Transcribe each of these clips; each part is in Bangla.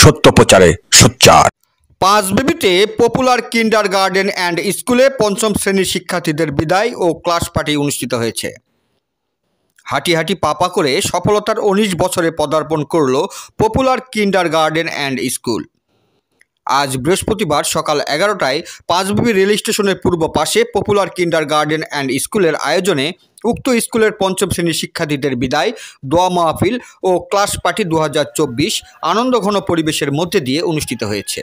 সত্য প্রচারে সোচ্চার। পাঁচবিবিতে পপুলার কিন্ডারগার্টেন অ্যান্ড স্কুলে পঞ্চম শ্রেণীর শিক্ষার্থীদের বিদায় ও ক্লাস পার্টি অনুষ্ঠিত হয়েছে। হাঁটি হাঁটি পাপা করে সফলতার ১৯ বছরে পদার্পণ করল পপুলার কিন্ডারগার্টেন অ্যান্ড স্কুল। আজ বৃহস্পতিবার সকাল ১১টায় পাঁচবিবি রেল স্টেশনের পূর্ব পাশে পপুলার কিন্ডারগার্টেন অ্যান্ড স্কুলের আয়োজনে উক্ত স্কুলের পঞ্চম শ্রেণীর শিক্ষার্থীদের বিদায়, দোয়া মাহফিল ও ক্লাস পার্টি ২০২৪ আনন্দঘন পরিবেশের মধ্যে দিয়ে অনুষ্ঠিত হয়েছে।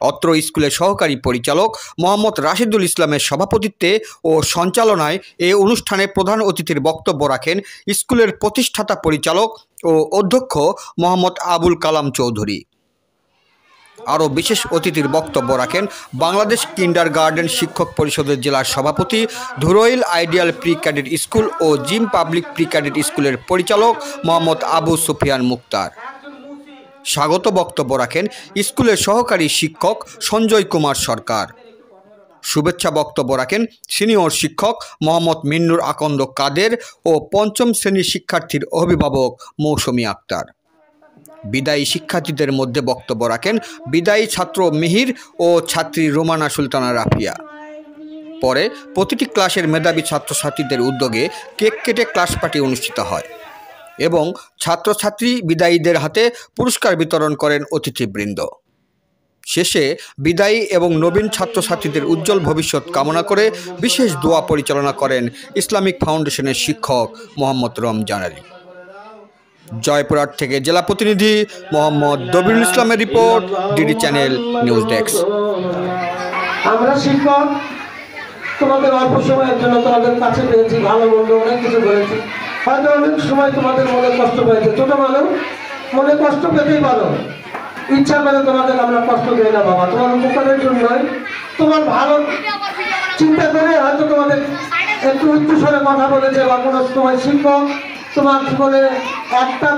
অত্র স্কুলের সহকারী পরিচালক মোহাম্মদ রাশিদুল ইসলামের সভাপতিত্বে ও সঞ্চালনায় এ অনুষ্ঠানে প্রধান অতিথির বক্তব্য রাখেন স্কুলের প্রতিষ্ঠাতা পরিচালক ও অধ্যক্ষ মোহাম্মদ আবুল কালাম চৌধুরী। আরও বিশেষ অতিথির বক্তব্য রাখেন বাংলাদেশ কিন্ডারগার্টেন শিক্ষক পরিষদের জেলার সভাপতি, ধুরইল আইডিয়াল প্রি ক্যাডেট স্কুল ও জিম পাবলিক প্রি ক্যাডেট স্কুলের পরিচালক মোহাম্মদ আবু সুফিয়ান মুক্তার। স্বাগত বক্তব্য রাখেন স্কুলের সহকারী শিক্ষক সঞ্জয় কুমার সরকার। শুভেচ্ছা বক্তব্য রাখেন সিনিয়র শিক্ষক মোহাম্মদ মিন্নুর আকন্দ কাদের ও পঞ্চম শ্রেণীর শিক্ষার্থীর অভিভাবক মৌসুমী আক্তার। বিদায়ী শিক্ষার্থীদের মধ্যে বক্তব্য রাখেন বিদায়ী ছাত্র মিহির ও ছাত্রী রোমানা সুলতানা রাফিয়া। পরে প্রতিটি ক্লাসের মেধাবী ছাত্রছাত্রীদের উদ্যোগে কেক কেটে ক্লাস পার্টি অনুষ্ঠিত হয় এবং ছাত্রছাত্রী বিদায়ীদের হাতে পুরস্কার বিতরণ করেন অতিথিবৃন্দ। শেষে বিদায়ী এবং নবীন ছাত্রছাত্রীদের উজ্জ্বল ভবিষ্যৎ কামনা করে বিশেষ দোয়া পরিচালনা করেন ইসলামিক ফাউন্ডেশনের শিক্ষক মোহাম্মদ রমজান আলী। জয়পুরহাট থেকে জেলা প্রতিনিধি মোহাম্মদ দবিরুল ইসলামের report, DD channel news desk. আমরা শিক্ষক তোমাদের অল্প সময়ের জন্য তোমাদের কাছে পেয়েছি, ভালো মন্দ অনেক কিছু করেছি, হয়তো অনেক সময় তোমাদের মনে কষ্ট পেয়েছে। ছোট মানুষ মনে কষ্ট পেতেই পারো, ইচ্ছা করে তোমাদের আমরা কষ্ট দিই না বাবা, তোমার উপকারের জন্যই, তোমার ভালো চিন্তা করে হয়তো তোমাদের একটু উচ্চস্বরে কথা বলেছে বা কোনো সময় শিক্ষক তোমার জীবনে একটা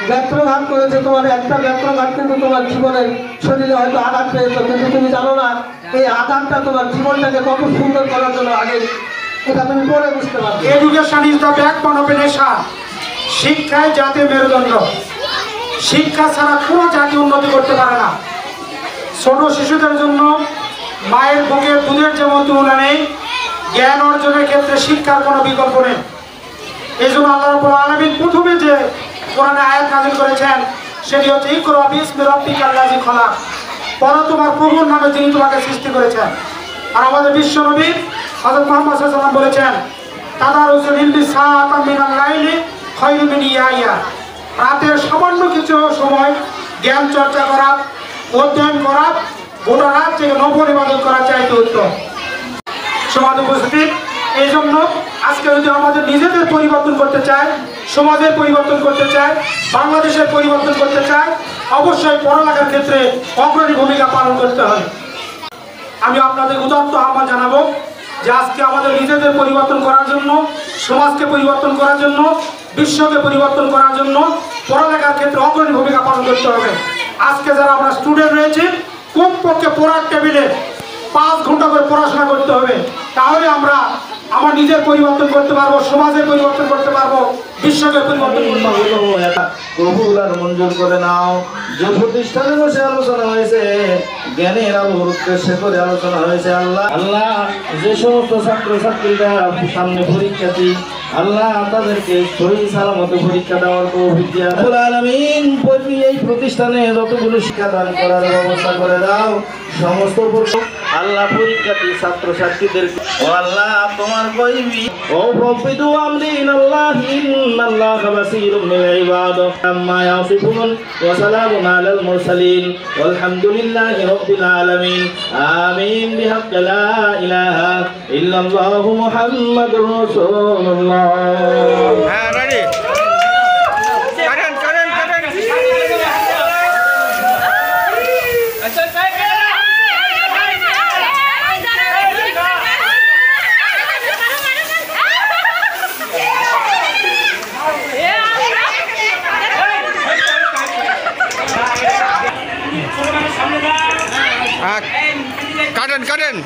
ব্যত্রঘাত করেছে, তোমার একটা ব্যত্রঘাত কিন্তু তোমার জীবনের শরীরে হয়তো আঘাত পেয়েছে, কিন্তু তুমি জানো না এই আঘাতটা তোমার জীবনটাকে কত সুন্দর করার জন্য আগে এটা তুমি পরে বুঝতে পারবে। Education is the backbone of a nation. শিক্ষায় জাতীয় মেরুদণ্ড। শিক্ষা ছাড়া কোনো জাতি উন্নতি করতে পারে না। ছোট শিশুদের জন্য মায়ের বুকের দুধের যেমন তুলনা নেই, জ্ঞান অর্জনের ক্ষেত্রে শিক্ষার কোনো বিকল্প নেই। এই জন্য আল্লাহ রাব্বুল আলামিন প্রথমে যে কোরআনে আয়াত নাযিল করেছেন সেটি হচ্ছে ইকরা বিসমি রাব্বিকাল্লাযী খলাক, পড়ো তোমার প্রভুর নামে যিনি তোমাকে সৃষ্টি করেছেন। আর আমাদের বিশ্ব নবী হযরত মুহাম্মদ সাল্লাল্লাহু আলাইহি ওয়াসাল্লাম বলেছেন তাদারুসুল ইলমি সাআতাম মিনাল লাইলি খায়রুম মিন ইয়াইয়া, রাতের সামান্য কিছু সময় জ্ঞান চর্চা করা, অধ্যয়ন করা গোটা রাত থেকে নফল ইবাদত করা চাইতে উত্তম। সমাজ উপস্থিতি, এই জন্য আজকে যদি আমাদের নিজেদের পরিবর্তন করতে চাই, সমাজের পরিবর্তন করতে চাই, বাংলাদেশের পরিবর্তন করতে চাই, অবশ্যই পড়ালেখার ক্ষেত্রে অগ্রণী ভূমিকা পালন করতে হবে। আমি আপনাদের উদাত্ত আহ্বান জানাবো যে আজকে আমাদের নিজেদের পরিবর্তন করার জন্য, সমাজকে পরিবর্তন করার জন্য, বিশ্বকে পরিবর্তন করার জন্য পড়ালেখার ক্ষেত্রে অগ্রণী ভূমিকা পালন করতে হবে। আজকে যারা আমরা স্টুডেন্ট রয়েছি, কমপক্ষে পড়ার টেবিলে 5 ঘন্টা করে পড়াশোনা করতে হবে, তাহলে আমরা আমার নিজের পরিবর্তন করতে পারবো, সমাজের পরিবর্তন করতে পারবো, বিশ্বকে পরিবর্তন করতে পারবো। কবুল আর মঞ্জুর করে নাও। যে প্রতিষ্ঠানে বসে আলোচনা হয়েছে, জ্ঞানের আলোর উদ্দেশ্যে করে আলোচনা হয়েছে, আল্লাহ যে সমস্ত ছাত্রছাত্রীরা সামনে পরীক্ষা দিই, আল্লাহ তাদেরকে সহি সালামতে পরীক্ষা দেওয়ার তৌফিক দিয়া রব্বুল আলামিন। এই প্রতিষ্ঠানে যতগুলো শিক্ষাদান করার ব্যবস্থা করে দাও। সমস্ত আল্লাহ পরীক্ষার্থী ছাত্রছাত্রীদের ও আল্লাহ তোমার কইবি ও প্রফিদু আমরিন আল্লাহ ইন্নাল্লাহা বাসীরুম বিল ইবাদ আম্মা ইয়াসিফুন ওয়া সালামুন আলাল মুরসালিন ওয়ালহামদুলিল্লাহি রাব্বিল আলামিন। আমিন বিহাক্কি লা ইলাহা ইল্লাল্লাহু মুহাম্মাদুর রাসূলুল্লাহ। হ্যাঁ, রেডি। কাটেন